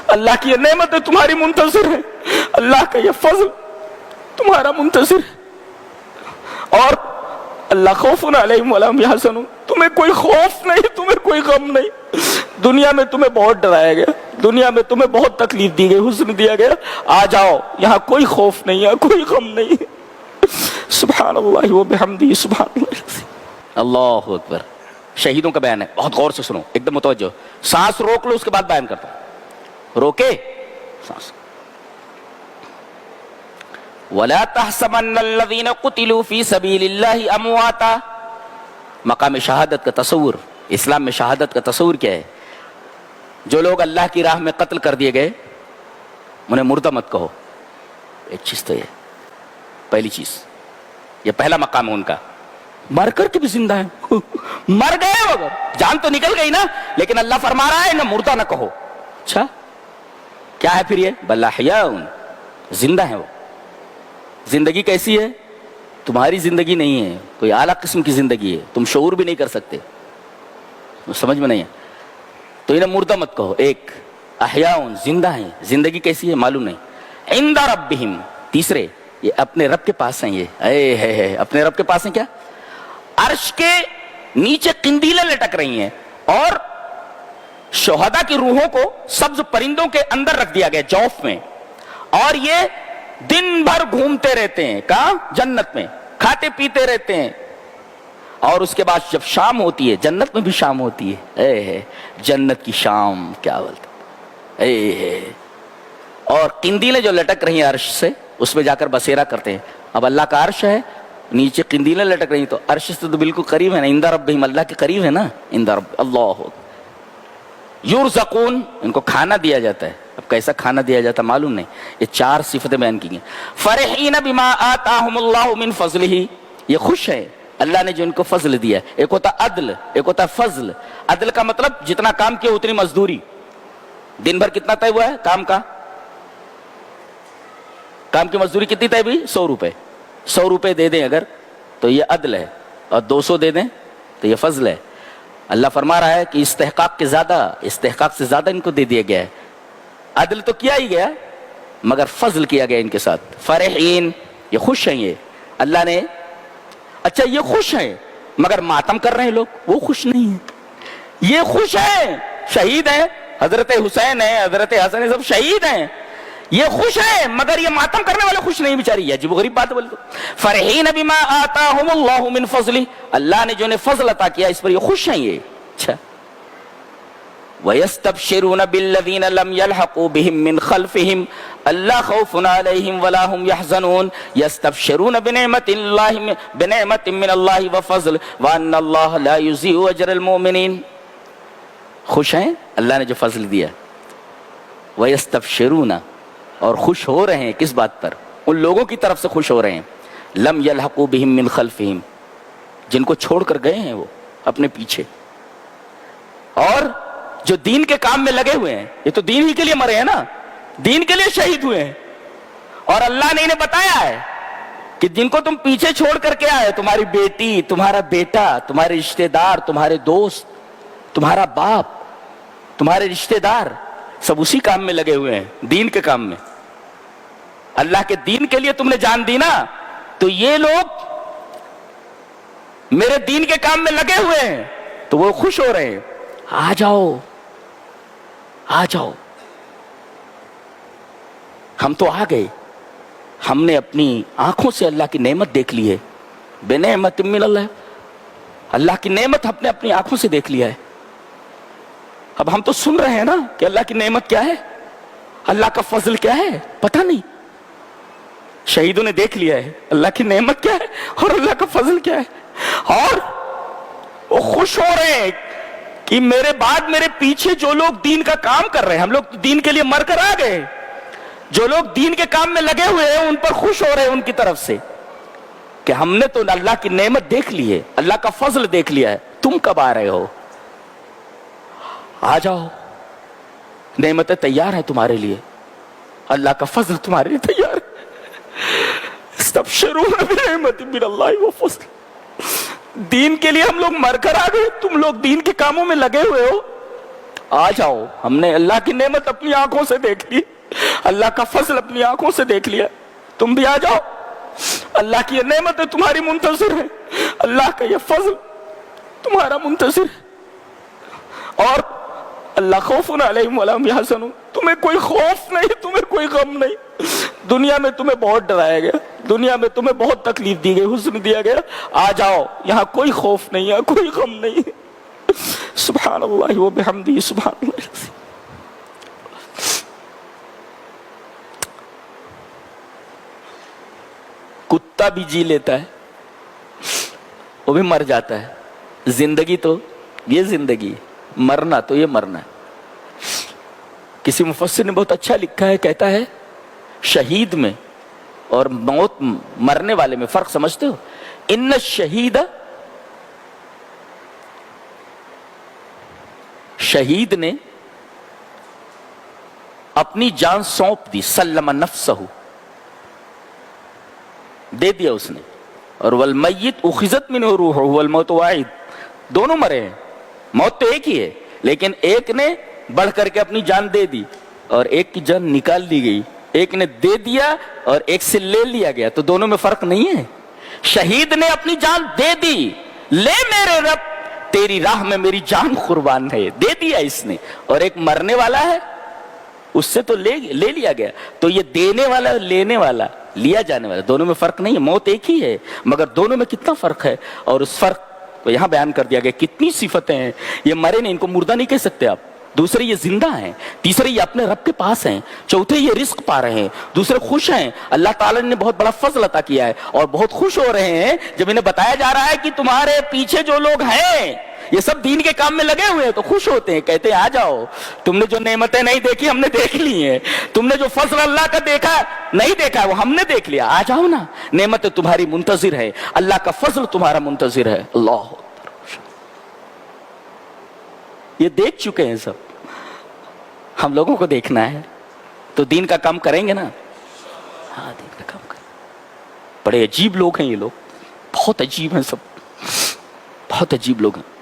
اللہ کی یہ نعمتیں تمہاری منتظر ہیں، اللہ کا یہ فضل تمہارا منتظر ہے۔ اور اللہ خوف علیہم ولا هم يحزنون، تمہیں کوئی خوف نہیں، تمہیں کوئی غم نہیں۔ دنیا میں تمہیں بہت ڈرایا گیا، دنیا میں تمہیں بہت تکلیف دی گئی، حزن دیا گیا، آ جاؤ یہاں کوئی خوف نہیں ہے، کوئی غم نہیں۔ سبحان اللہ و بحمدہ سبحان اللہ۔ اللہ اکبر۔ شہیدوں کا بیان ہے، بہت غور سے سنو، ایک دم متوجہ، سانس روک لو، اس کے بعد بیان کرتا ہوں۔ روکے سانس۔ وَلَا تَحْسَبَنَّ الَّذِينَ قُتِلُوا فِي سَبِيلِ اللَّهِ أَمْوَاتًا۔ مقام شہادت کا تصور، اسلام میں شہادت کا تصور کیا ہے؟ جو لوگ اللہ کی راہ میں قتل کر دیے گئے انہیں مردہ مت کہو۔ ایک چیز تو یہ پہلی چیز، یہ پہلا مقام ہے ان کا، مر کر کے بھی زندہ ہیں، مر گئے مگر جان تو نکل گئی نا، لیکن اللہ فرما رہا ہے نہ مردہ نہ کہو۔ اچھا کیا ہے پھر یہ؟ بل احیاء، زندہ ہیں وہ۔ زندگی کیسی ہے؟ تمہاری زندگی نہیں ہے، کوئی اعلیٰ قسم کی زندگی ہے، تم شعور بھی نہیں کر سکتے، سمجھ میں نہیں ہے تو انہیں مردہ مت کہو۔ ایک احیاء، زندہ ہیں، زندگی کیسی ہے معلوم نہیں۔ عند ربہم، تیسرے یہ اپنے رب کے پاس ہیں، یہ اے اپنے رب کے پاس ہیں۔ کیا؟ عرش کے نیچے قندیلیں لٹک رہی ہیں اور شہداء کی روحوں کو سبز پرندوں کے اندر رکھ دیا گیا، جوف میں، اور یہ دن بھر گھومتے رہتے ہیں، کہاں؟ جنت میں، کھاتے پیتے رہتے ہیں، اور اس کے بعد جب شام ہوتی ہے، جنت میں بھی شام ہوتی ہے، اے جنت کی شام، کیا بولتے اے، اور قندیلیں جو لٹک رہی ہیں عرش سے، اس میں جا کر بسیرا کرتے ہیں۔ اب اللہ کا عرش ہے، نیچے قندیلیں لٹک رہی ہیں، تو عرش سے تو بالکل قریب ہے نا، عند ربہم، اللہ کے قریب ہے نا، عند رب اللہ۔ یرزقون، ان کو کھانا دیا جاتا ہے، اب کیسا کھانا دیا جاتا ہے معلوم نہیں، یہ چار صفتیں بیان کی گئی۔ فرحین بما آتاہم اللہ من فضلہ، یہ خوش ہے اللہ نے جو ان کو فضل دیا۔ ایک ہوتا عدل، ایک ہوتا فضل۔ عدل کا مطلب جتنا کام کیا اتنی مزدوری، دن بھر کتنا طے ہوا ہے کام کا، کام کی مزدوری کتنی طے ہوئی؟ 100 روپے، 100 روپے دے دیں اگر تو یہ عدل ہے، اور 200 دے دیں تو یہ فضل ہے۔ اللہ فرما رہا ہے کہ استحقاق سے زیادہ ان کو دے دیا گیا ہے۔ عدل تو کیا ہی گیا مگر فضل کیا گیا ان کے ساتھ۔ فرحین، یہ خوش ہیں، یہ اللہ نے، اچھا یہ خوش ہیں مگر ماتم کر رہے ہیں لوگ، وہ خوش نہیں ہیں۔ یہ خوش ہیں، شہید ہیں، حضرت حسین ہیں، حضرت حسن ہیں، سب شہید ہیں، یہ خوش ہیں مگر یہ ماتم کرنے والے خوش نہیں بیچاری۔ یہ عجیب و غریب بات بول دو۔ فرحین بما آتاہم اللہ من فضلہ، اللہ نے جو انہیں فضل عطا کیا اس پر یہ خوش ہیں یہ۔ اچھا وَيَسْتَبْشِرُونَ بِالَّذِينَ لَمْ يَلْحَقُوا بِهِم مِّنْ خَلْفِهِمْ أَلَّا خَوْفٌ عَلَيْهِمْ وَلَا هُمْ يَحْزَنُونَ يَسْتَبْشِرُونَ بِنِعْمَةٍ مِّنَ اللَّهِ وَفَضْلٍ وَأَنَّ اللَّهَ لَا يُضِيعُ أَجْرَ الْمُؤْمِنِينَ۔ خوش ہیں اللہ نے جو فضل دیا۔ وَيَسْتَبْشِرُونَ، اور خوش ہو رہے ہیں کس بات پر؟ ان لوگوں کی طرف سے خوش ہو رہے ہیں لم يلحقوا بهم من خلفهم، جن کو چھوڑ کر گئے ہیں وہ اپنے پیچھے، اور جو دین کے کام میں لگے ہوئے ہیں، یہ تو دین ہی کے لیے مرے ہیں نا، دین کے لیے شہید ہوئے ہیں، اور اللہ نے انہیں بتایا ہے کہ جن کو تم پیچھے چھوڑ کر کے آئے، تمہاری بیٹی، تمہارا بیٹا، تمہارے رشتہ دار، تمہارے دوست، تمہارا باپ، تمہارے رشتہ دار، سب اسی کام میں لگے ہوئے ہیں، دین کے کام میں۔ اللہ کے دین کے لیے تم نے جان دی نا، تو یہ لوگ میرے دین کے کام میں لگے ہوئے ہیں، تو وہ خوش ہو رہے ہیں۔ آ جاؤ آ جاؤ، ہم تو آ گئے، ہم نے اپنی آنکھوں سے اللہ کی نعمت دیکھ لی ہے، بنعمت من اللہ، اللہ کی نعمت ہم نے اپنی آنکھوں سے دیکھ لیا ہے۔ اب ہم تو سن رہے ہیں نا کہ اللہ کی نعمت کیا ہے، اللہ کا فضل کیا ہے، پتہ نہیں، شہیدوں نے دیکھ لیا ہے اللہ کی نعمت کیا ہے اور اللہ کا فضل کیا ہے، اور وہ خوش ہو رہے ہیں کہ میرے بعد میرے پیچھے جو لوگ دین کا کام کر رہے ہیں، ہم لوگ دین کے لیے مر کر آ گئے، جو لوگ دین کے کام میں لگے ہوئے ہیں ان پر خوش ہو رہے ہیں ان کی طرف سے کہ ہم نے تو اللہ کی نعمت دیکھ لی ہے، اللہ کا فضل دیکھ لیا ہے، تم کب آ رہے ہو؟ آ جاؤ، نعمتیں تیار ہیں تمہارے لیے، اللہ کا فضل تمہارے لیے تیار ہے۔ استبشرون بنعمت من اللہ وفضل، دین کے لیے ہم لوگ مر کر آ گئے، تم لوگ دین کے کاموں میں لگے ہوئے ہو، آ جاؤ, ہم نے اللہ کی نعمت اپنی آنکھوں سے دیکھ لی, اللہ کا فضل اپنی آنکھوں سے دیکھ لیا, تم بھی آ جاؤ, اللہ کی یہ نعمتیں تمہاری منتظر ہے, اللہ کا یہ فضل تمہارا منتظر ہے. اور اللہ خوف علیہم ولا هم يحزنون, تمہیں کوئی خوف نہیں, تمہیں کوئی غم نہیں. دنیا میں تمہیں بہت ڈرایا گیا, دنیا میں تمہیں بہت تکلیف دی گئی, حزن دیا گیا, آ جاؤ یہاں کوئی خوف نہیں ہے, کوئی غم نہیں. سبحان اللہ و بحمدہ, سبحان اللہ. کتا بھی جی لیتا ہے, وہ بھی مر جاتا ہے. زندگی تو یہ زندگی, مرنا تو یہ مرنا ہے. کسی مفسر نے بہت اچھا لکھا ہے, کہتا ہے شہید میں اور موت مرنے والے میں فرق سمجھتے ہو؟ ان الشہید, شہید نے اپنی جان سونپ دی, سلم نفسہ, دے دیا اس نے. اور والمیت اخذت منہ روحہ والموت واحد, دونوں مرے ہیں, موت تو ایک ہی ہے, لیکن ایک نے بڑھ کر کے اپنی جان دے دی اور ایک کی جان نکال دی گئی. ایک نے دے دیا اور ایک سے لے لیا گیا, تو دونوں میں فرق نہیں ہے. شہید نے اپنی جان دے دی, لے میرے رب تیری راہ میں میری جان قربان ہے, دے دیا اس نے. اور ایک مرنے والا ہے, اس سے تو لے لیا گیا. تو یہ دینے والا لینے والا, لیا جانے والا, دونوں میں فرق نہیں ہے. موت ایک ہی ہے, مگر دونوں میں کتنا فرق ہے. اور اس فرق کو یہاں بیان کر دیا گیا. کتنی صفتیں ہیں, یہ مرے نہیں, ان کو مردہ نہیں کہہ سکتے آپ. دوسرے یہ زندہ ہیں, تیسرے یہ اپنے رب کے پاس ہیں, چوتھے یہ رزق پا رہے ہیں, دوسرے خوش ہیں. اللہ تعالیٰ نے بہت بڑا فضل عطا کیا ہے اور بہت خوش ہو رہے ہیں جب انہیں بتایا جا رہا ہے کہ تمہارے پیچھے جو لوگ ہیں یہ سب دین کے کام میں لگے ہوئے ہیں, تو خوش ہوتے ہیں, کہتے ہیں آ جاؤ, تم نے جو نعمتیں نہیں دیکھی ہم نے دیکھ لی ہیں, تم نے جو فضل اللہ کا دیکھا نہیں دیکھا وہ ہم نے دیکھ لیا, آ جاؤ نا, نعمتیں تمہاری منتظر ہے, اللہ کا فضل تمہارا منتظر ہے. اللہ یہ دیکھ چکے ہیں سب, ہم لوگوں کو دیکھنا ہے. تو دین کا کام کریں گے نا, ہاں دین کا کام کریں. بڑے عجیب لوگ ہیں یہ لوگ, بہت عجیب ہیں سب, بہت عجیب لوگ ہیں.